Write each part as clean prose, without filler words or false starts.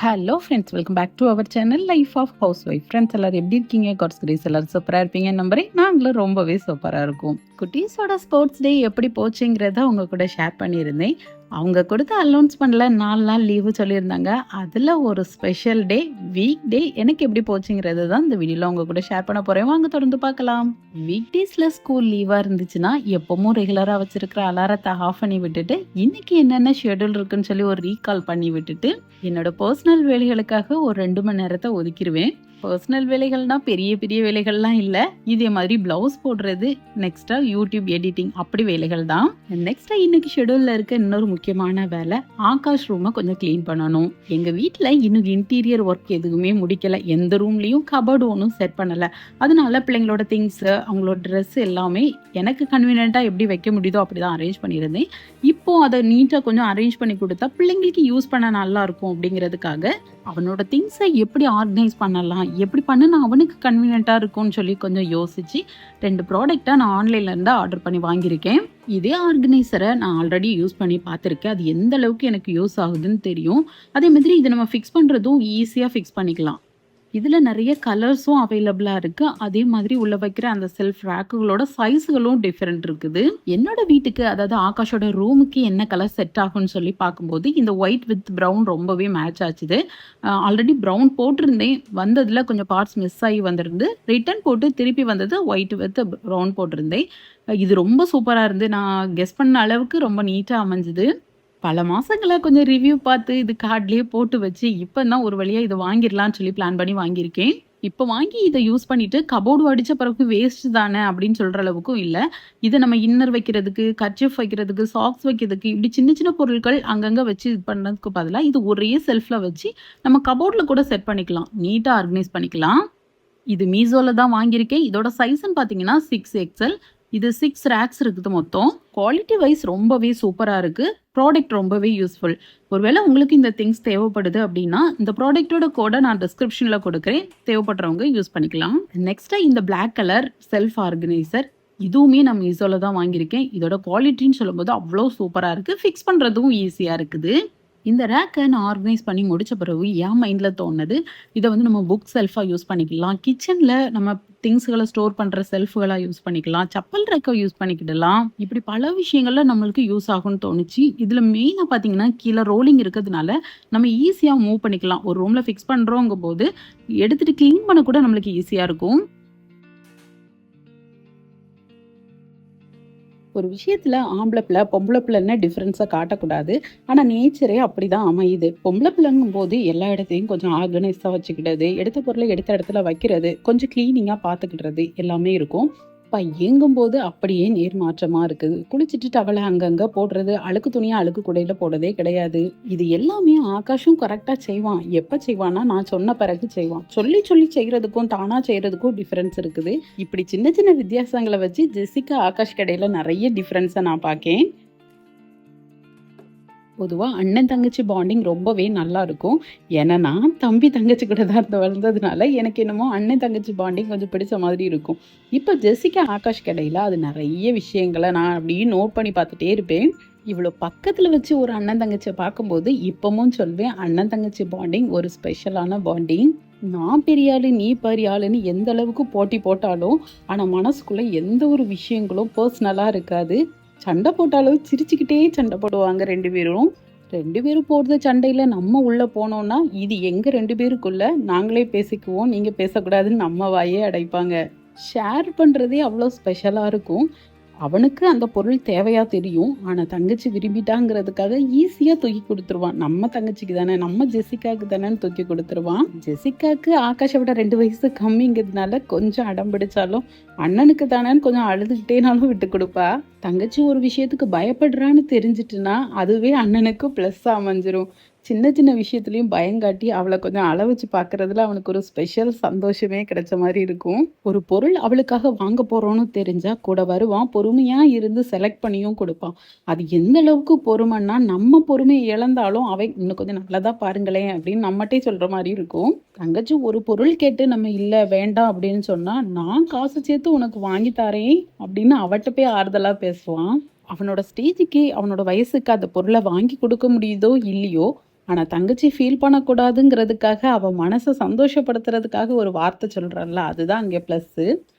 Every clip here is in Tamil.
Hello friends, welcome back to our channel life of housewife. Friends எல்லாரும் எப்படி இருக்கீங்க? காட்ஸ் கிரேஸ் எல்லாரும் சூப்பராக இருப்பீங்க நம்புறேன். நாங்களும் ரொம்பவே சூப்பராக இருக்கும். குட்டீஸோட ஸ்போர்ட்ஸ் டே எப்படி போச்சுங்கிறத அவங்க கூட ஷேர் பண்ணியிருந்தேன். அவங்க கொடுத்த அலௌன்ஸ்மெண்ட்ல 4 நாள் லீவு சொல்லியிருந்தாங்க. அதில் ஒரு ஸ்பெஷல் டே, வீக் டே எனக்கு எப்படி போச்சுங்கிறது தான் இந்த வீடியோவில் அவங்க கூட ஷேர் பண்ண போகிறேன். வாங்க தொடர்ந்து பார்க்கலாம். வீக் டேஸில் ஸ்கூல் லீவாக இருந்துச்சுன்னா எப்பவும் ரெகுலராக வச்சிருக்கிற அலாரத்தை ஆஃப் பண்ணி விட்டுட்டு இன்னைக்கு என்னென்ன ஷெடியூல் இருக்குன்னு சொல்லி ஒரு ரீகால் பண்ணி விட்டுட்டு என்னோட பர்சனல் வேலைகளுக்காக ஒரு 2 மணி நேரத்தை ஒதுக்கிடுவேன். பர்சனல் வேலைகள்னா பெரிய பெரிய வேலைகள்லாம் இல்லை. இதே மாதிரி பிளவுஸ் போடுறது, நெக்ஸ்டா யூடியூப் எடிட்டிங், அப்படி வேலைகள் தான். நெக்ஸ்டா இன்னைக்கு ஷெடியூல்ல இருக்க இன்னொரு முக்கியமான வேலை, ஆகாஷ் ரூமை கொஞ்சம் கிளீன் பண்ணணும். எங்க வீட்டில் இன்னும் இன்டீரியர் ஒர்க் எதுவுமே முடிக்கல. எந்த ரூம்லயும் கபோர்டு ஒன்றும் செட் பண்ணல. அதனால பிள்ளைங்களோட திங்ஸ், அவங்களோட ட்ரெஸ் எல்லாமே எனக்கு கன்வீனியன்ட்டா எப்படி வைக்க முடியுதோ அப்படிதான் அரேஞ்ச் பண்ணியிருந்தேன். இப்போ அதை நீட்டாக கொஞ்சம் அரேஞ்ச் பண்ணி கொடுத்தா பிள்ளைங்களுக்கு யூஸ் பண்ண நல்லா இருக்கும் அப்படிங்கிறதுக்காக அவனோட திங்ஸை எப்படி ஆர்கனைஸ் பண்ணலாம், எப்படி பண்ணா அவனுக்கு கன்வீனியன்ட்டாக இருக்கும்னு சொல்லி கொஞ்சம் யோசிச்சு 2 ப்ராடக்டை நான் ஆன்லைன்லேருந்து ஆர்டர் பண்ணி வாங்கியிருக்கேன். இதே ஆர்கனைசரை நான் ஆல்ரெடி யூஸ் பண்ணி பார்த்துருக்கேன். அது எந்த அளவுக்கு எனக்கு யூஸ் ஆகுதுன்னு தெரியும். அதே மாதிரி இதை நம்ம ஃபிக்ஸ் பண்ணுறதும் ஈஸியாக ஃபிக்ஸ் பண்ணிக்கலாம். இதில் நிறைய கலர்ஸும் அவைலபிளாக இருக்குது. அதே மாதிரி உள்ள வைக்கிற அந்த செல்ஃப் ரேக்குகளோட சைஸுகளும் டிஃப்ரெண்ட் இருக்குது. என்னோட வீட்டுக்கு, அதாவது ஆகாஷோட ரூமுக்கு என்ன கலர் செட் ஆகும்னு சொல்லி பார்க்கும்போது இந்த ஒயிட் வித் ப்ரௌன் ரொம்பவே மேட்ச் ஆச்சுது. ஆல்ரெடி ப்ரௌன் போட்டிருந்தேன், வந்ததில் கொஞ்சம் பார்ட்ஸ் மிஸ் ஆகி வந்திருந்து ரிட்டன் போட்டு திருப்பி வந்தது ஒயிட் வித் ப்ரௌன் போட்டிருந்தேன். இது ரொம்ப சூப்பராக இருந்து, நான் கெஸ் பண்ண அளவுக்கு ரொம்ப நீட்டாக அமைஞ்சுது. பல மாசங்களா கொஞ்சம் ரிவ்யூ பார்த்து இது கார்ட்லயே போட்டு வச்சு இப்போ தான் ஒரு வழியா இதை வாங்கிடலாம்னு சொல்லி பிளான் பண்ணி வாங்கியிருக்கேன். இப்போ வாங்கி இதை யூஸ் பண்ணிட்டு கபோர்டு அடிச்ச பிறகு வேஸ்ட் தானே அப்படின்னு சொல்ற அளவுக்கும் இல்லை. இதை நம்ம இன்னர் வைக்கிறதுக்கு, கர்ச்சீஃப் வைக்கிறதுக்கு, சாக்ஸ் வைக்கிறதுக்கு, இப்படி சின்ன சின்ன பொருட்கள் அங்கங்கே வச்சு இது பண்ணுறதுக்கு பதிலாக இது ஒரே செல்ஃபில் வச்சு நம்ம கபோர்டில் கூட செட் பண்ணிக்கலாம், நீட்டாக ஆர்கனைஸ் பண்ணிக்கலாம். இது மீஷோல தான் வாங்கியிருக்கேன். இதோட சைஸ்ன்னு பார்த்தீங்கன்னா 6XL. இது 6 ரேக்ஸ் இருக்குது மொத்தம். குவாலிட்டி வைஸ் ரொம்பவே சூப்பராக இருக்குது. ப்ராடக்ட் ரொம்பவே யூஸ்ஃபுல். ஒருவேளை உங்களுக்கு இந்த திங்ஸ் தேவைப்படுது அப்படின்னா இந்த ப்ராடக்டோட கோடை நான் டிஸ்கிரிப்ஷனில் கொடுக்குறேன், தேவைப்படுறவங்க யூஸ் பண்ணிக்கலாம். நெக்ஸ்ட்டாக இந்த பிளாக் கலர் செல்ஃப் ஆர்கனைசர், இதுவுமே நான் மீஷோல தான் வாங்கியிருக்கேன். இதோட குவாலிட்டின்னு சொல்லும்போது அவ்வளோ சூப்பராக இருக்குது. ஃபிக்ஸ் பண்ணுறதும் ஈஸியாக இருக்குது. இந்த ரேக்கை நான் ஆர்கனைஸ் பண்ணி முடித்த பிறகு என் மைண்டில் தோணுது, இதை வந்து நம்ம புக் செல்ஃபாக யூஸ் பண்ணிக்கலாம், கிச்சனில் நம்ம திங்ஸ்களை ஸ்டோர் பண்ணுற செல்ஃபுகளாக யூஸ் பண்ணிக்கலாம், செப்பல் ரேக்கை யூஸ் பண்ணிக்கிடலாம். இப்படி பல விஷயங்கள்ல நம்மளுக்கு யூஸ் ஆகும்னு தோணுச்சு. இதில் மெயினாக பார்த்தீங்கன்னா கீழே ரோலிங் இருக்கிறதுனால நம்ம ஈஸியாக மூவ் பண்ணிக்கலாம். ஒரு ரூமில் ஃபிக்ஸ் பண்ணுறோங்க போது எடுத்துகிட்டு க்ளீன் பண்ண கூட நம்மளுக்கு ஈஸியாக இருக்கும். ஒரு விஷயத்துல ஆம்பளை பிள்ளை பொம்பளை பிள்ளைன்னு டிஃப்ரென்ஸை காட்டக்கூடாது. ஆனால் நேச்சரே அப்படிதான் அமையுது. பொம்பளை பிள்ளைங்கும் போது எல்லா இடத்தையும் கொஞ்சம் ஆர்கனைஸாக வச்சுக்கிட்டது, எடுத்த பொருளை எடுத்த இடத்துல வைக்கிறது, கொஞ்சம் கிளீனிங்காக பார்த்துக்கிடுறது எல்லாமே இருக்கும். இயங்கும் போது அப்படியே நேர்மாற்றமா இருக்குது. குளிச்சுட்டு டவலை அங்கங்க போடுறது, அழுக்கு துணியை அழுக்கு குடையில போடுறதே கிடையாது. இது எல்லாமே ஆகாஷும் கரெக்டா செய்வான். எப்ப செய்வான்னா நான் சொன்ன பிறகு செய்வான். சொல்லி சொல்லி செய்யறதுக்கும் தானா செய்யறதுக்கும் டிஃபரன்ஸ் இருக்குது. இப்படி சின்ன சின்ன வித்தியாசங்களை வச்சு ஜெசிகா ஆகாஷ் கடையில நிறைய டிஃபரன்ஸை நான் பார்க்கேன். பொதுவாக அண்ணன் தங்கச்சி பாண்டிங் ரொம்பவே நல்லா இருக்கும். ஏன்னா நான் தம்பி தங்கச்சி கூட தான் வளர்ந்ததுனால எனக்கு என்னமோ அண்ணன் தங்கச்சி பாண்டிங் கொஞ்சம் பிடிச்ச மாதிரி இருக்கும். இப்போ ஜெசிகா ஆகாஷ் கடையில் அது நிறைய விஷயங்களை நான் அப்படியே நோட் பண்ணி பார்த்துட்டே இருப்பேன். இவ்வளோ பக்கத்தில் வச்சு ஒரு அண்ணன் தங்கச்சியை பார்க்கும்போது இப்பவும் சொல்வேன், அண்ணன் தங்கச்சி பாண்டிங் ஒரு ஸ்பெஷலான பாண்டிங். நான் பெரிய ஆளு நீ பெரிய ஆளுன்னு எந்த அளவுக்கு போட்டி போட்டாலும் ஆனால் மனசுக்குள்ளே எந்த ஒரு விஷயங்களும் பர்சனலாக இருக்காது. சண்டை போட்டாலும் சிரிச்சுக்கிட்டே சண்டை போடுவாங்க 2 பேரும். 2 பேரும் போடுற சண்டையில் நம்ம உள்ளே போனோம்னா இது எங்கள் 2 பேருக்குள்ள நாங்களே பேசிக்குவோம், நீங்கள் பேசக்கூடாதுன்னு நம்ம வாயே அடைப்பாங்க. ஷேர் பண்ணுறதே அவ்வளோ ஸ்பெஷலாக இருக்கும். அவனுக்கு அந்த பொருள் தேவையா தெரியும், ஆனால் தங்கச்சி விரும்பிட்டாங்கிறதுக்காக ஈஸியாக தூக்கி கொடுத்துருவான். நம்ம தங்கச்சிக்கு தானே, நம்ம ஜெசிகாவுக்கு தானேன்னு தூக்கி கொடுத்துருவான். ஜெசிகாவுக்கு ஆகாஷை விட 2 வயசு கம்மிங்கிறதுனால கொஞ்சம் அடம் பிடிச்சாலும் அண்ணனுக்கு தானேன்னு கொஞ்சம் அழுதுகிட்டேனாலும் விட்டு கொடுப்பா. தங்கச்சி ஒரு விஷயத்துக்கு பயப்படுறான்னு தெரிஞ்சிட்டுனா அதுவே அண்ணனுக்கு ப்ளஸ்ஸாக அமைஞ்சிரும். சின்ன சின்ன விஷயத்துலையும் பயங்காட்டி அவளை கொஞ்சம் அளவச்சு பார்க்கறதுல அவனுக்கு ஒரு ஸ்பெஷல் சந்தோஷமே கிடைச்ச மாதிரி இருக்கும். ஒரு பொருள் அவளுக்காக வாங்க போறோன்னு தெரிஞ்சா கூட வருவான், பொறுமையா இருந்து செலக்ட் பண்ணியும் கொடுப்பான். அது எந்த அளவுக்கு பொறுமைன்னா நம்ம பொறுமையை இழந்தாலும் அவை இன்னும் கொஞ்சம் நல்லதா பாருங்களேன் அப்படின்னு நம்மகிட்டே சொல்ற மாதிரி இருக்கும். தங்கச்சி ஒரு பொருள் கேட்டு நம்ம இல்லை வேண்டாம் அப்படின்னு சொன்னா நான் காசு சேர்த்து உனக்கு வாங்கி தரேன் அப்படின்னு அவட்ட போய் ஆறுதலா பேசுவான். அவனோட ஸ்டேஜுக்கு அவனோட வயசுக்கு அந்த பொருளை வாங்கி கொடுக்க முடியுதோ இல்லையோ ஆனா தங்கச்சி ஃபீல் பண்ணக்கூடாதுங்கிறதுக்காக, அவ மனச சந்தோஷப்படுத்துறதுக்காக ஒரு வார்த்தை சொல்றான்ல, அதுதான் அங்கே ப்ளஸ்ஸு.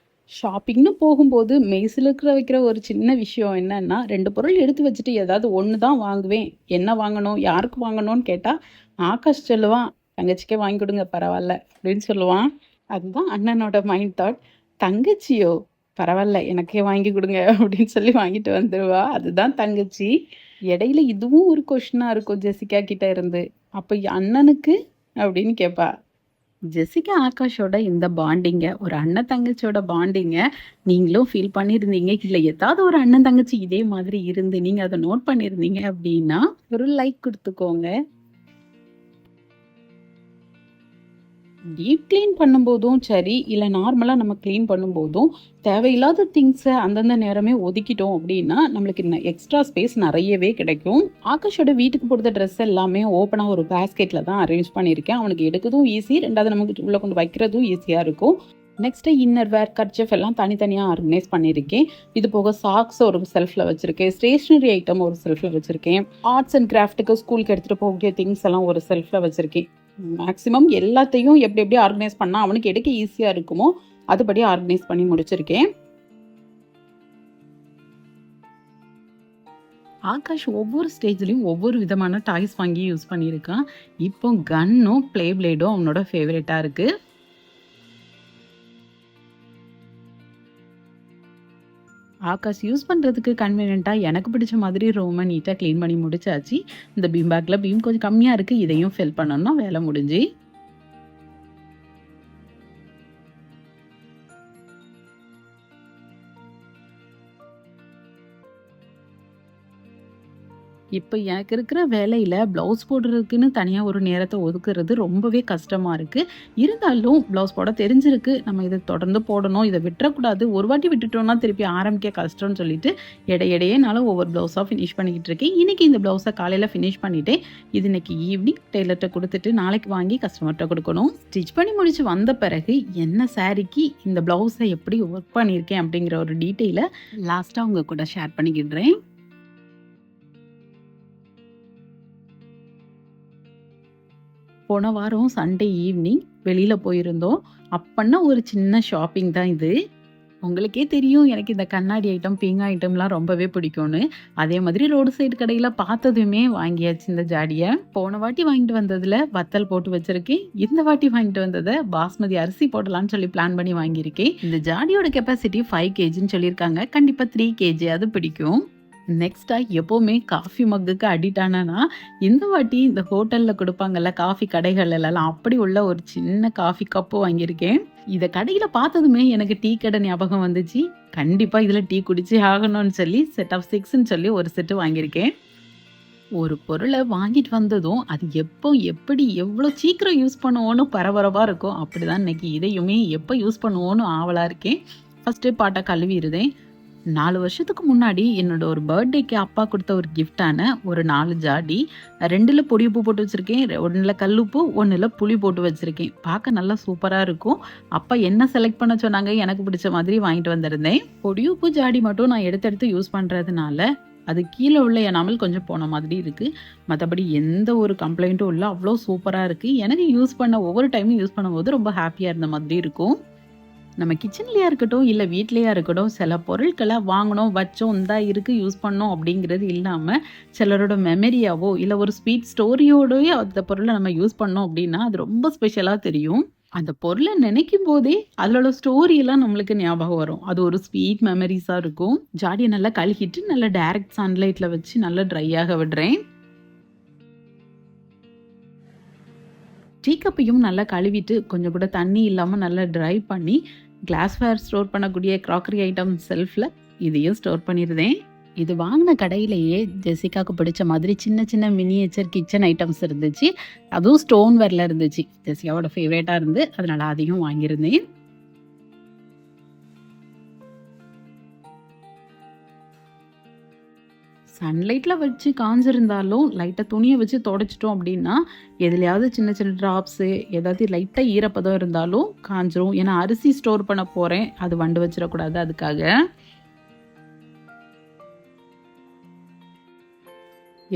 ஷாப்பிங்ன்னு போகும்போது மெய்சிலுக்கிற வைக்கிற ஒரு சின்ன விஷயம் என்னன்னா, 2 பொருள் எடுத்து வச்சுட்டு ஏதாவது ஒண்ணு தான் வாங்குவேன். என்ன வாங்கணும்? யாருக்கு வாங்கணும்னு கேட்டா, ஆகாஷ் சொல்லுவான், "தங்கச்சிக்கே வாங்கி கொடுங்க பரவால்ல" அப்படின்னு சொல்லுவான். அதுதான் அண்ணனோட மைண்ட் தாட். தங்கச்சியோ, "பரவால்ல எனக்கே வாங்கி குடுங்க" அப்படின்னு சொல்லி வாங்கிட்டு வந்துருவா. அதுதான் தங்கச்சி. இடையில இதுவும் ஒரு கொஸ்டினா இருக்கும் ஜெசிகா கிட்ட இருந்து. "அப்ப அண்ணனுக்கு?" அப்படின்னு கேட்பா. ஜெசிகா, ஆகாஷோட இந்த பாண்டிங்க, ஒரு அண்ணன் தங்கச்சியோட பாண்டிங்க, நீங்களும் ஃபீல் பண்ணியிருந்தீங்க. இல்ல ஏதாவது ஒரு அண்ணன் தங்கச்சி இதே மாதிரி இருந்து, நீங்க அத நோட் பண்ணியிருந்தீங்க அப்படின்னா, ஒரு லைக் குடுத்துக்கோங்க. டீப் கிளீன் பண்ணும்போதும் சரி, இல்ல நார்மலா நம்ம கிளீன் பண்ணும்போதும், தேவையில்லாத திங்ஸ அந்தந்த நேரமே ஒதுக்கிட்டோம் அப்படின்னா, நம்மளுக்கு எக்ஸ்ட்ரா ஸ்பேஸ் நெறையவே கிடைக்கும். ஆகாஷோட வீட்டுக்கு போடுற ட்ரெஸ் எல்லாமே ஓப்பனா ஒரு பேஸ்கெட்ல தான் அரேஞ்ச் பண்ணியிருக்கேன். அவனுக்கு எடுக்கதும் ஈஸி, 2வது நமக்கு உள்ள கொண்டு வைக்கிறதும் ஈஸியா இருக்கும். நெக்ஸ்ட் இன்னர் வேர், கர்ச்சீஃப் எல்லாம் தனித்தனியா ஆர்கனைஸ் பண்ணியிருக்கேன். இது போக சாக்ஸ் ஒரு செல்ஃப்ல வச்சிருக்கேன். ஸ்டேஷனரி ஐட்டம் ஒரு செல்ஃப்ல வச்சிருக்கேன். ஆர்ட்ஸ் அண்ட் கிராஃப்ட்டுக்கு ஸ்கூலுக்கு எடுத்துட்டு போகக்கூடிய திங்ஸ் எல்லாம் ஒரு செல்ஃப்ல வச்சிருக்கேன். மேக்ஸிமம் எல்லாத்தையும் எப்படி எப்படி ஆர்கனைஸ் பண்ணா அவனுக்கு எடுக்க ஈஸியா இருக்குமோ அதுபடி ஆர்கனைஸ் பண்ணி முடிச்சிருக்கேன். ஆகாஷ் ஒவ்வொரு ஸ்டேஜ்லயும் ஒவ்வொரு விதமான டாய்ஸ் வாங்கி யூஸ் பண்ணியிருக்கான். இப்போ கன்னும் பிளே பிளேடும் அவனோட ஃபேவரட்டா இருக்கு. ஆகாஷ் யூஸ் பண்றதுக்கு கன்வீனியன்ட்டா எனக்கு பிடிச்ச மாதிரி ரூம நீட்டா கிளீன் பண்ணி முடிச்சாச்சு. இந்த பீம் பேக்ல பீம் கொஞ்சம் கம்மியா இருக்கு. இதையும் ஃபில் பண்ணணும்னா வேலை முடிஞ்சு. இப்ப எனக்கு இருக்கிற வேலையில ப்ளவுஸ் போடுறதுக்குன்னு தனியா ஒரு நேரத்த ஒதுக்குறது ரொம்பவே கஷ்டமா இருக்கு. இருந்தாலும் ப்ளவுஸ் போட தெரிஞ்சிருக்கு. நம்ம இத தொடர்ந்து போடணும். இத விட்டுறக்கூடாது. ஒரு வாட்டி விட்டுட்டோம்னா திருப்பி ஆரம்பிக்க கஷ்டம்னு சொல்லிட்டு இடையிடையே என்னால ஒவ்வொரு ப்ளவுஸா ஃபினிஷ் பண்ணிக்கிட்டு இருக்கேன். இன்னைக்கு இந்த ப்ளவுஸ காலையில ஃபினிஷ் பண்ணிட்டேன். இது இன்னைக்கு ஈவினிங் டெய்லர்ட்ட குடுத்துட்டு நாளைக்கு வாங்கி கஸ்டமர்ட்ட குடுக்கணும். ஸ்டிச் பண்ணி முடிச்சு வந்த பிறகு என்ன சாரிக்கு இந்த ப்ளவுஸ எப்படி ஒர்க் பண்ணியிருக்கேன் அப்படிங்கிற ஒரு டீட்டெயில லாஸ்ட்டா உங்க கூட ஷேர் பண்ணிக்கிடுறேன். போன வாரம் சண்டே ஈவினிங் வெளியில போயிருந்தோம். அப்பன்னா ஒரு சின்ன ஷாப்பிங் தான் இது. உங்களுக்கே தெரியும் எனக்கு இந்த கண்ணாடி ஐட்டம், பீங்கா ஐட்டம்லாம் ரொம்பவே பிடிக்கும்னு. அதே மாதிரி ரோடு சைடு கடையில பார்த்ததுமே வாங்கியாச்சு இந்த ஜாடிய. போன வாட்டி வாங்கிட்டு வந்ததுல வத்தல் போட்டு வச்சிருக்கேன். இந்த வாட்டி வாங்கிட்டு வந்தத பாஸ்மதி அரிசி போடலான்னு சொல்லி பிளான் பண்ணி வாங்கியிருக்கேன். இந்த ஜாடியோட கெப்பாசிட்டி 5 கேஜின்னு சொல்லியிருக்காங்க. கண்டிப்பா 3 கேஜியாவது பிடிக்கும். நெக்ஸ்ட்டா எப்பவுமே காஃபி மக்குக்கு அடிக்ட் ஆனேன்னா, இந்த வாட்டி இந்த ஹோட்டல்ல குடுப்பாங்கல்ல காஃபி கடைகள்லலாம் அப்படி உள்ள ஒரு சின்ன காஃபி கப்பு வாங்கியிருக்கேன். இத கடையில பார்த்ததுமே எனக்கு டீ கடை ஞாபகம் வந்துச்சு. கண்டிப்பா இதுல டீ குடிச்சே ஆகணும்னு சொல்லி செட் ஆஃப் 6ன்னு சொல்லி ஒரு செட்டு வாங்கியிருக்கேன். ஒரு பொருள வாங்கிட்டு வந்ததும், அது எப்போ, எப்படி, எவ்வளோ சீக்கிரம் யூஸ் பண்ணுவோன்னு பரபரப்பா இருக்கும். அப்படிதான் இன்னைக்கு இதையுமே எப்ப யூஸ் பண்ணுவோன்னு ஆவலா இருக்கேன். ஃபர்ஸ்ட்டு பாட்ட கழுவிருதேன். 4 வருஷத்துக்கு முன்னாடி என்னோட ஒரு பர்த்டேக்கு அப்பா குடுத்த ஒரு கிஃப்ட்டான ஒரு 4 ஜாடி. 2ல பொடி உப்பு போட்டு வச்சிருக்கேன். 1ல கல்லுப்பு, 1ல புளி போட்டு வச்சிருக்கேன். பார்க்க நல்லா சூப்பரா இருக்கும். அப்பா என்ன செலக்ட் பண்ண சொன்னாங்க, எனக்கு பிடிச்ச மாதிரி வாங்கிட்டு வந்திருந்தேன். பொடி உப்பு ஜாடி மட்டும் நான் எடுத்து எடுத்து யூஸ் பண்றதுனால, அது கீழ உள்ள எனாமல் கொஞ்சம் போன மாதிரி இருக்கு. மத்தபடி எந்த ஒரு கம்ப்ளைண்ட்டும் இல்ல. அவ்ளோ சூப்பரா இருக்கு. எனக்கு யூஸ் பண்ண ஒவ்வொரு டைமும் யூஸ் பண்ணும்போது ரொம்ப ஹேப்பியா இருந்த மாதிரி இருக்கும். நம்ம கிச்சன்லயா இருக்கட்டும், இல்ல வீட்லயா இருக்கட்டும், சில பொருட்கள வாங்குனோம், வச்சோம், இந்தா இருக்கு யூஸ் பண்ணோம் அப்படிங்கிறது இல்லாம, சிலரோட மெமரியாவோ, இல்ல ஒரு ஸ்வீட் ஸ்டோரியோடயே அந்த பொருள நம்ம யூஸ் பண்ணோம் அப்படின்னா, அது ரொம்ப ஸ்பெஷலா தெரியும். அந்த பொருள நினைக்கும் போதே, அதோட ஸ்டோரி எல்லாம் நம்மளுக்கு ஞாபகம் வரும். அது ஒரு ஸ்வீட் மெமரீஸா இருக்கும். ஜாடிய நல்லா கழுகிட்டு, நல்லா டைரக்ட் சன்லைட்ல வச்சு நல்லா ட்ரை ஆக விடுறேன். டீ கப்பையும் நல்லா கழுவிட்டு, கொஞ்சம் கூட தண்ணி இல்லாம நல்லா ட்ரை பண்ணி, கிளாஸ்வேர் ஸ்டோர் பண்ணக்கூடிய கிராக்கரி ஐட்டம் செல்ஃப்ல இதையும் ஸ்டோர் பண்ணிருந்தேன். இது வாங்குன கடையிலேயே ஜெசிகாக்கு பிடிச்ச மாதிரி சின்ன சின்ன மினியேச்சர் கிச்சன் ஐட்டம்ஸ் இருந்துச்சு. அதுவும் ஸ்டோன்வேர்ல இருந்துச்சு. ஜெசிகாவோட ஃபேவரட்டா இருந்து, அதனால அதையும் வாங்கியிருந்தேன். சன்லைட்ல வச்சு காஞ்சிருந்தாலும், லைட்டா துணிய வச்சு தொடச்சிட்டோம் அப்படின்னா, எதுலயாவது சின்ன சின்ன டிராப்ஸு, ஏதாவது லைட்டா ஈரப்பதம் இருந்தாலும் காஞ்சிரும். ஏன்னா அரிசி ஸ்டோர் பண்ண போறேன். அது வண்டு வச்சிடக்கூடாது அதுக்காக.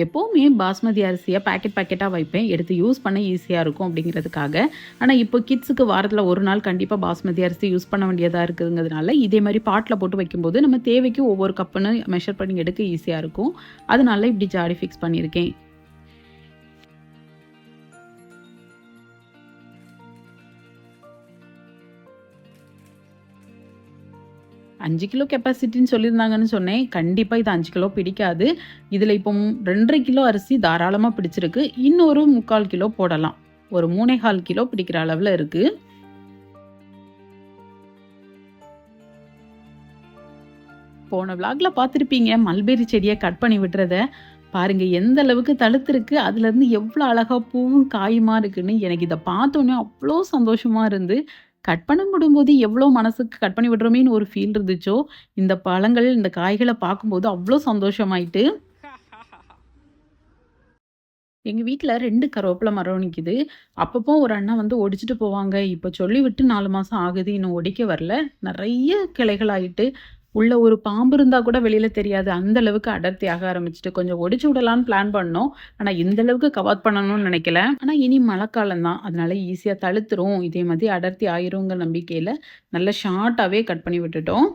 எப்போவுமே பாஸ்மதி அரிசியை பேக்கெட்டாக வைப்பேன், எடுத்து யூஸ் பண்ண ஈஸியாக இருக்கும் அப்படிங்கிறதுக்காக. ஆனால் இப்போ கிட்ஸுக்கு வாரத்தில் ஒரு நாள் கண்டிப்பாக பாஸ்மதி அரிசி யூஸ் பண்ண வேண்டியதாக இருக்குதுங்கிறதுனால இதே மாதிரி பாட்டில் போட்டு வைக்கும்போது நம்ம தேவைக்கு ஒவ்வொரு கப்புன்னு மெஷர் பண்ணி எடுக்க ஈஸியாக இருக்கும். அதனால இப்படி ஜாடி ஃபிக்ஸ் பண்ணியிருக்கேன். 5 கிலோ கெப்பாசிட்டின்னு சொல்லியிருந்தாங்கன்னு சொன்னேன். கண்டிப்பா இது 5 கிலோ பிடிக்காது. இதில இப்போ 2½ கிலோ அரிசி தாராளமா பிடிச்சிருக்கு. இன்னொரு 3/4 கிலோ போடலாம். ஒரு 3¼ கிலோ பிடிக்கிற அளவுல இருக்கு. போன விளாக்ல பார்த்துருப்பீங்க மல்பெரி செடிய கட் பண்ணி விடுறத. பாருங்க எந்த அளவுக்கு தழுத்திருக்கு. அதுலேருந்து எவ்வளோ அழகா பூவும் காயுமா இருக்குன்னு எனக்கு இத பார்த்தோனே அவ்ளோ சந்தோஷமா இருந்து, கட் பண்ண விடும்போது எவ்வளோ மனசுக்கு கட் பண்ணி விடுறோமேன்னு ஒரு ஃபீல் இருந்துச்சோ, இந்த பழங்கள், இந்த காய்கள பார்க்கும்போது அவ்ளோ சந்தோஷமாயிட்டு. எங்க வீட்ல 2 கருவேப்பில மரம் நிக்குது. அப்பப்போ ஒரு அண்ணா வந்து ஒடிச்சிட்டு போவாங்க. இப்ப சொல்லிவிட்டு 4 மாசம் ஆகுது. இன்னும் ஒடிக்க வரல. நெறைய கிளைகள் ஆயிட்டு, உள்ள ஒரு பாம்பு இருந்தா கூட வெளியில தெரியாது. அந்த அளவுக்கு அடர்த்தி ஆக ஆரம்பிச்சுட்டு, கொஞ்சம் ஒடிச்சு விடலான்னு பிளான் பண்ணோம். ஆனா இந்த அளவுக்கு கவாத் பண்ணணும்னு நெனைக்கல. ஆனா இனி மழைக்காலம் தான். அதனால ஈஸியா தழுத்துரும். இதே மாதிரி அடர்த்தி ஆயிருங்கிற நம்பிக்கையில நல்ல ஷார்ட்டாவே கட் பண்ணி விட்டுட்டோம்.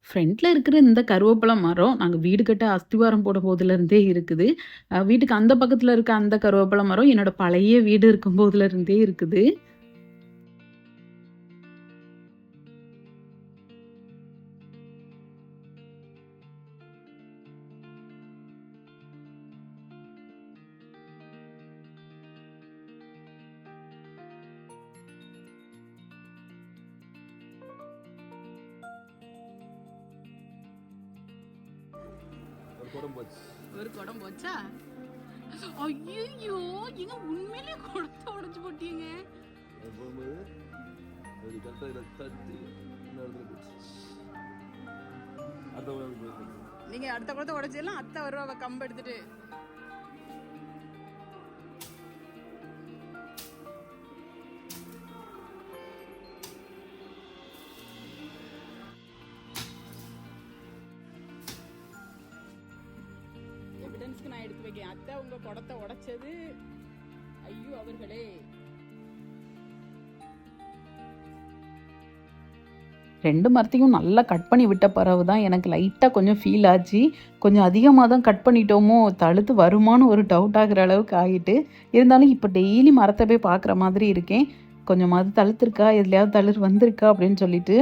ஃப்ரண்ட்ல இருக்கிற இந்த கருவேப்பில மரம், நாங்க வீடு கட்ட அஸ்திவாரம் போடும்போதுலருந்தே இருக்குது. வீட்டுக்கு அந்த பக்கத்துல இருக்க அந்த கருவேப்பில மரம், என்னோட பழைய வீடு இருக்கும்போதுலருந்தே இருக்குது. ஒரு குடம் போச்சா? ஐயோ! ஏங்க உண்மையிலேயே குடத்த உடைச்சு போட்டீங்க. நீங்க அடுத்த குடத்தை உடைச்சிடலாம். அத்தை வருவா கம்பு எடுத்துட்டு. எவிடன்ஸ்க்கு நான் எடுத்து வைக்கேன். அத்தை உங்க குடத்தை உடைச்சது ஐயோ அவர்களே. 2 மரத்தையும் நல்லா கட் பண்ணி விட்ட பிறகு தான் எனக்கு லைட்டா கொஞ்சம் ஃபீல் ஆச்சு. கொஞ்சம் அதிகமா தான் கட் பண்ணிட்டோமோ, தழுத்து வருமான்னு ஒரு டவுட் ஆகுற அளவுக்கு ஆயிட்டு. இருந்தாலும் இப்போ டெய்லி மரத்த போய் பார்க்குற மாதிரி இருக்கேன். கொஞ்சமாவது தழுத்துருக்கா, எதுலயாவது தளிர் வந்திருக்கா அப்படின்னு சொல்லிட்டு.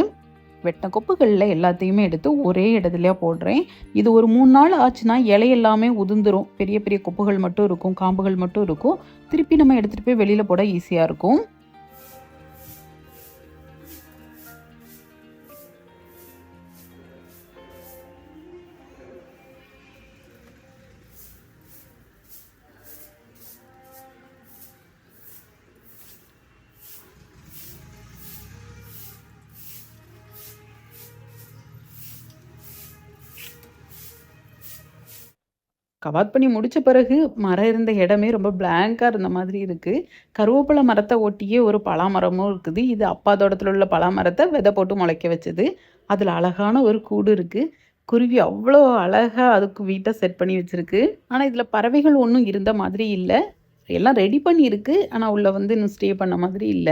வெட்டின கொப்புகளில் எல்லாத்தையுமே எடுத்து ஒரே இடத்துலையா போடுறேன். இது ஒரு 3 நாள் ஆச்சுன்னா இலை எல்லாமே உதிர்ந்துரும். பெரிய பெரிய கொப்புகள் மட்டும் இருக்கும், காம்புகள் மட்டும் இருக்கும். திருப்பி நம்ம எடுத்துகிட்டு போய் வெளியில் போட ஈஸியாக இருக்கும். கவாத் பண்ணி முடிச்ச பிறகு மரம் இருந்த இடமே ரொம்ப பிளாங்கா இருந்த மாதிரி இருக்கு. கருவேப்பிலை மரத்த ஒட்டியே ஒரு பலாமரமும் இருக்குது. இது அப்பா தோட்டத்துல உள்ள பலாமரத்த விதை போட்டு முளைக்க வச்சது. அதுல அழகான ஒரு கூடு இருக்கு. குருவி அவ்வளோ அழகா அதுக்கு வீட்ட செட் பண்ணி வச்சிருக்கு. ஆனா இதுல பறவைகள் ஒண்ணும் இருந்த மாதிரி இல்ல. எல்லாம் ரெடி பண்ணி இருக்கு. ஆனா உள்ள வந்து இன்னும் ஸ்டே பண்ண மாதிரி இல்ல.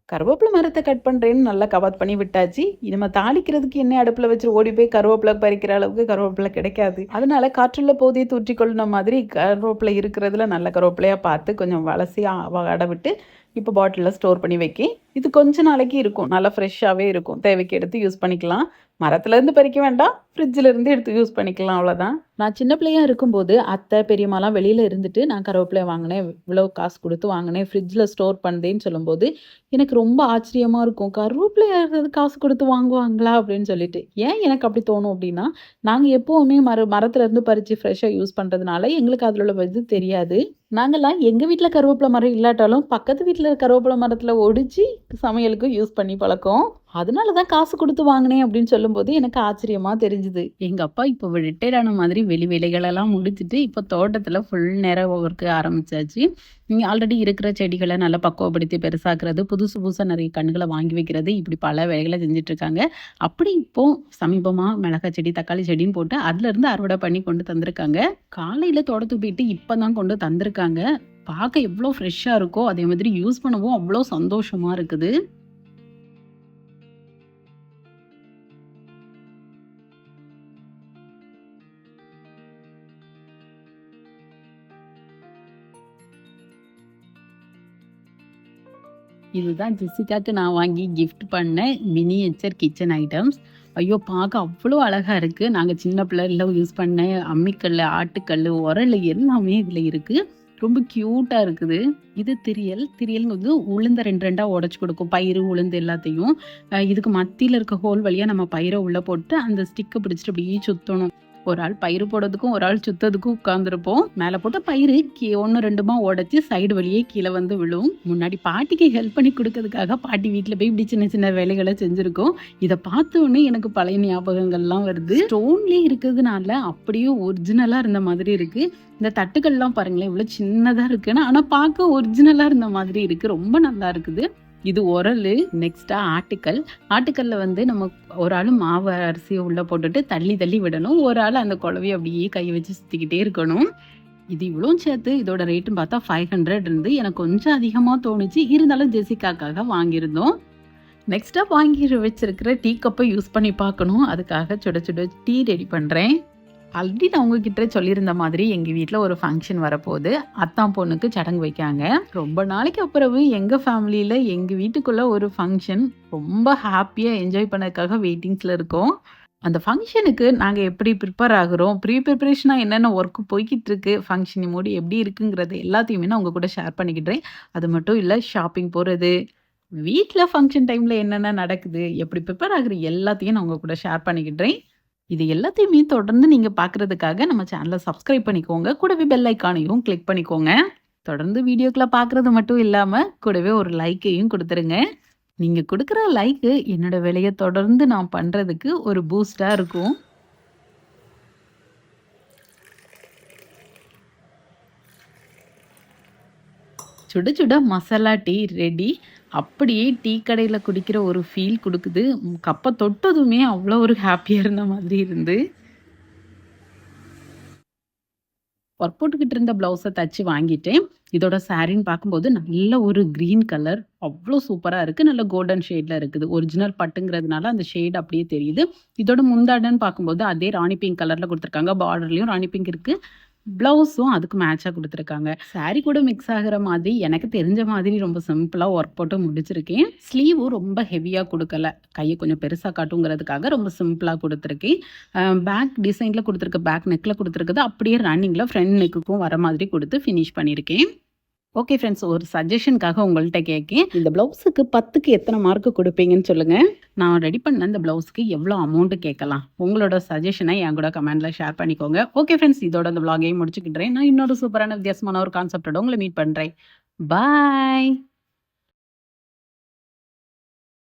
கருவேப்பிலை மரத்த கட் பண்றேன்னு நல்லா கவாத் பண்ணி விட்டாச்சு. நம்ம தாளிக்கிறதுக்கு எண்ணெய் அடுப்புல வச்சு ஓடி போய் கருவேப்பிலை பறிக்கிற அளவுக்கு கருவேப்பிலை கிடைக்காது. அதனால காற்றுள்ள போதே தூற்றிக்கொள்ளுன மாதிரி கருவேப்பிலை இருக்கிறதுல நல்ல கருவேப்பிலையா பார்த்து கொஞ்சம் வளசி வட விட்டு இப்போ பாட்டிலில் ஸ்டோர் பண்ணி வைக்கி. இது கொஞ்ச நாளைக்கு இருக்கும். நல்லா ஃப்ரெஷ்ஷாவே இருக்கும். தேவைக்கு எடுத்து யூஸ் பண்ணிக்கலாம். மரத்துலேருந்து பறிக்க வேண்டாம். ஃப்ரிட்ஜில் இருந்து எடுத்து யூஸ் பண்ணிக்கலாம் அவ்வளோதான். நான் சின்ன பிள்ளையா இருக்கும்போது அத்தை, பெரியம்மாலாம் வெளியில இருந்துட்டு நான் கருவேப்பிலை வாங்கினேன். இவ்வளோ காசு கொடுத்து வாங்கினேன். ஃப்ரிட்ஜில் ஸ்டோர் பண்ணுதேன்னு சொல்லும்போது எனக்கு ரொம்ப ஆச்சரியமா இருக்கும். கருவேப்பிலை யாராவது காசு கொடுத்து வாங்குவாங்களா? அப்படின்னு சொல்லிட்டு. ஏன் எனக்கு அப்படி தோணும் அப்படின்னா, நாங்க எப்பவுமே மரத்துலேருந்து பறிச்சு ஃப்ரெஷ்ஷா யூஸ் பண்றதுனால எங்களுக்கு அதில உள்ள இது தெரியாது. நாங்கலாம் எங்க வீட்ல கருவேப்பிலை மரம் இல்லாட்டாலும், பக்கத்து வீட்ல கருவேப்பிலை மரத்துல ஒடிச்சு சமையலுக்கு யூஸ் பண்ணி பழக்கம். அதனால தான் காசு குடுத்து வாங்கினேன் அப்படின்னு சொல்லும்போது எனக்கு ஆச்சரியமா தெரிஞ்சுது. எங்க அப்பா இப்போ ரிட்டயர்ட் ஆன மாதிரி வெளி வேலைகளெல்லாம் முடிச்சுட்டு, இப்போ தோட்டத்தில ஃபுல் நேர ஒர்க் ஆரம்பிச்சாச்சு. ஆல்ரெடி இருக்கிற செடிகள நல்லா பக்குவப்படுத்தி பெருசாக்குறது, புதுசு புதுசா நெறைய கன்னுகள வாங்கி வைக்கிறது, இப்படி பல வேலைகள செஞ்சுட்டுருக்காங்க. அப்படி இப்போ சமீபமா மிளகா செடி, தக்காளி செடின்னு போட்டு அதுலருந்து அறுவடை பண்ணி கொண்டு தந்திருக்காங்க. காலையில தோட்டத்துக்கு போயிட்டு இப்ப தான் கொண்டு தந்திருக்காங்க. பார்க்க எவ்வளோ ஃப்ரெஷ்ஷா இருக்கோ, அதே மாதிரி யூஸ் பண்ணவும் அவ்வளோ சந்தோஷமா இருக்குது. இதுதான் ஜெசிகாக்கு நான் வாங்கி கிஃப்ட் பண்ண மினியேச்சர் கிச்சன் ஐட்டம்ஸ். ஐயோ! பார்க்க அவ்வளோ அழகா இருக்கு. நாங்க சின்ன பிள்ளைல யூஸ் பண்ண அம்மிக்கல்லு, ஆட்டுக்கல்லு, உரலு எல்லாமே இதுல இருக்கு. ரொம்ப கியூட்டா இருக்குது. இது திரியல். திரியல்ங்கிறது உளுந்த 2 2டா உடைச்சு கொடுக்கும். பயிறு, உளுந்து எல்லாத்தையும். இதுக்கு மத்தியில இருக்க ஹோல் வழியா நம்ம பயிர உள்ள போட்டு அந்த ஸ்டிக்க பிடிச்சிட்டு அப்படியே சுத்தணும். ஒரு ஆள் பயிறு போடுறதுக்கும், ஒரு ஆள் சுத்ததுக்கும் உட்கார்ந்துருப்போம். மேல போட்ட பயிறு 1, 2மா உடைச்சு சைடு வழியே கீழ வந்து விழும். முன்னாடி பாட்டிக்கு ஹெல்ப் பண்ணி குடுக்கறதுக்காக பாட்டி வீட்ல போய் இப்படி சின்ன சின்ன வேலைகள செஞ்சிருக்கோம். இத பார்த்த உடனே எனக்கு பழைய ஞாபகங்கள்லாம் வருது. ஸ்டோன்லயே இருக்கிறதுனால அப்படியே ஒரிஜினலா இருந்த மாதிரி இருக்கு. இந்த தட்டுகள்லாம் பாருங்களேன், இவ்வளோ சின்னதா இருக்குன்னு. ஆனா பார்க்க ஒரிஜினலா இருந்த மாதிரி இருக்கு. ரொம்ப நல்லா இருக்குது. இது உரலு. நெக்ஸ்ட்டா ஆட்டுக்கல். ஆட்டுக்கல்ல வந்து நம்ம ஒரு ஆளு மாவு அரிசிய உள்ள போட்டுட்டு தள்ளி தள்ளி விடணும். ஒரு ஆள் அந்த குழவைய அப்படியே கை வச்சு சுத்திக்கிட்டே இருக்கணும். இது இவ்வளவும் சேர்த்து இதோட ரேட்டுன்னு பார்த்தா 500 இருந்து எனக்கு கொஞ்சம் அதிகமா தோணுச்சு. இருந்தாலும் ஜெசிகாக்காக வாங்கியிருந்தோம். நெக்ஸ்ட்டா வாங்கி வச்சிருக்கிற டீ கப்ப யூஸ் பண்ணி பார்க்கணும். அதுக்காக சுட சுட டீ ரெடி பண்றேன். ஆல்ரெடி நான் உங்ககிட்ட சொல்லியிருந்த மாதிரி எங்க வீட்ல ஒரு ஃபங்க்ஷன் வரப்போகுது. அத்தான் பொண்ணுக்கு சடங்கு வைக்காங்க. ரொம்ப நாளைக்கு அப்புறவு எங்க ஃபேமிலியில எங்க வீட்டுக்குள்ள ஒரு ஃபங்க்ஷன். ரொம்ப ஹாப்பியா என்ஜாய் பண்ணதுக்காக வெயிட்டிங்ஸ்ல இருக்கோம். அந்த ஃபங்க்ஷனுக்கு நாங்க எப்படி ப்ரிப்பேர் ஆகுறோம், ப்ரிப்பரேஷனா என்னென்ன ஒர்க் போய்க்கிட்டு இருக்கு, ஃபங்க்ஷன் மூடு எப்படி இருக்குங்கிறது எல்லாத்தையுமே நான் உங்க கூட ஷேர் பண்ணிக்கிட்றேன். அது மட்டும் இல்ல ஷாப்பிங் போறது, வீட்ல ஃபங்க்ஷன் டைம்ல என்னென்ன நடக்குது, எப்படி ப்ரிப்பேர் ஆகுற எல்லாத்தையும் நான் உங்க கூட ஷேர் பண்ணிக்கிட்றேன். இது எல்லாத்தையுமே தொடர்ந்து நீங்க பார்க்கறதுக்காக நம்ம சேனல சப்ஸ்கிரைப் பண்ணிக்கோங்க. கூடவே பெல் ஐகானையும் கிளிக் பண்ணிக்கோங்க. தொடர்ந்து வீடியோக்கள பார்க்கறது மட்டும் இல்லாம, கூடவே ஒரு லைக்கையும் குடுத்துருங்க. நீங்க குடுக்குற லைக்கு என்னோட வேலைய தொடர்ந்து நான் பண்றதுக்கு ஒரு பூஸ்ட்டா இருக்கும். சுட சுட மசாலா டீ ரெடி. அப்படியே டீ கடையில குடிக்கிற ஒரு ஃபீல் குடுக்குது. கப்ப தொட்டதுமே அவ்வளோ ஒரு ஹேப்பியா இருந்த மாதிரி இருந்து. ஒர்க் போட்டுக்கிட்டு இருந்த ப்ளவுஸ தச்சு வாங்கிட்டேன். இதோட சாரின்னு பார்க்கும்போது நல்ல ஒரு கிரீன் கலர். அவ்ளோ சூப்பரா இருக்கு. நல்ல கோல்டன் ஷேட்ல இருக்குது. ஒரிஜினல் பட்டுங்கிறதுனால அந்த ஷேட் அப்படியே தெரியுது. இதோட முந்தாடன்னு பார்க்கும்போது அதே ராணி பிங்க் கலர்ல குடுத்துருக்காங்க. பார்டர்லயும் ராணி பிங்க் இருக்கு. ப்ளவுஸும் அதுக்கு மேட்சா குடுத்துருக்காங்க. சாரி கூட மிக்ஸ் ஆகுற மாதிரி எனக்கு தெரிஞ்ச மாதிரி ரொம்ப சிம்பிளா ஒர்க் போட்டு முடிச்சிருக்கேன். ஸ்லீவும் ரொம்ப ஹெவியா குடுக்கல. கைய கொஞ்சம் பெருசா காட்டுங்கிறதுக்காக ரொம்ப சிம்பிளா குடுத்துருக்கேன். பேக் டிசைன்ல குடுத்துருக்க பேக் நெக்ல குடுத்துருக்குது அப்படியே ரன்னிங்ல ஃப்ரண்ட் நெக்குக்கும் வர மாதிரி குடுத்து ஃபினிஷ் பண்ணியிருக்கேன். ஓகே ஃப்ரெண்ட்ஸ், ஒரு சஜஷனுக்காக உங்கள்ட்ட கேட்கேன். இந்த ப்ளவுஸுக்கு 10க்கு எத்தனை மார்க் குடுப்பீங்கன்னு சொல்லுங்க. நான் ரெடி பண்ண இந்த ப்ளவுஸ்க்கு எவ்வளோ அமௌண்ட் கேட்கலாம்? உங்களோட சஜஷனை என் கூட கமெண்ட்ல ஷேர் பண்ணிக்கோங்க. ஓகே ஃப்ரெண்ட்ஸ், இதோட இந்த வ்ளாகையும் முடிச்சுக்கிட்றேன். நான் இன்னொரு சூப்பரான வித்தியாசமான ஒரு கான்செப்டோட உங்களை மீட் பண்றேன். பாய்.